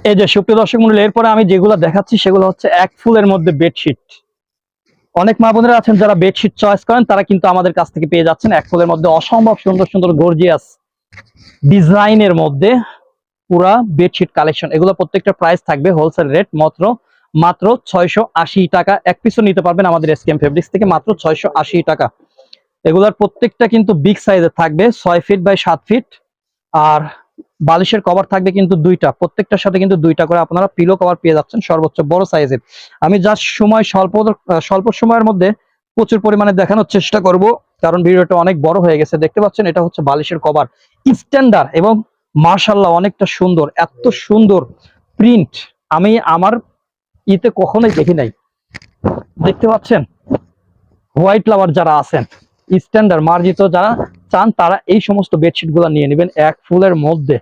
এই যে সুপ্রিয় দর্শক মণ্ডলী, এরপরে আমি যেগুলো দেখাচ্ছি সেগুলো হচ্ছে এক ফুলের মধ্যে বেডশিট। অনেক মা বোনেরা আছেন যারা বেডশিট চয়েস করেন, তারা কিন্তু আমাদের কাছ থেকে পেয়ে যাচ্ছেন এক ফুলের মধ্যে অসম্ভব সুন্দর সুন্দর গর্জিয়াস ডিজাইনের মধ্যে পুরা বেডশিট কালেকশন। এগুলো প্রত্যেকটা প্রাইস থাকবে হোলসেল রেট মাত্র 680 টাকা। এক পিসও নিতে পারবেন আমাদের এসকেএম ফেব্রিক্স থেকে মাত্র 680 টাকা। এগুলার প্রত্যেকটা কিন্তু বিগ সাইজের থাকবে, 6 ফিট বাই 7 ফিট। আর বালিশের কভার থাকবে কিন্তু দুইটা, প্রত্যেকটার সাথে কিন্তু দুইটা করে আপনারা পিলো কভার পেয়ে যাচ্ছেন সর্বোচ্চ বড় সাইজের। আমি জাস্ট স্বল্প সময়ের মধ্যে প্রচুর পরিমাণে দেখানোর চেষ্টা করব, কারণ ভিডিওটা অনেক বড় হয়ে গেছে। দেখতে পাচ্ছেন এটা হচ্ছে বালিশের কভার, স্ট্যান্ডার্ড এবং মার্শাল্লাহ অনেকটা সুন্দর। এত সুন্দর প্রিন্ট আমি আমার ইতে কখনোই দেখি নাই। দেখতে পাচ্ছেন হোয়াইট লাভার যারা আছেন, স্ট্যান্ডার্ড মার্জিত যারা চান, তারা এই সমস্ত বেডশিট গুলা নিয়ে নেবেন এক ফুলের মধ্যে।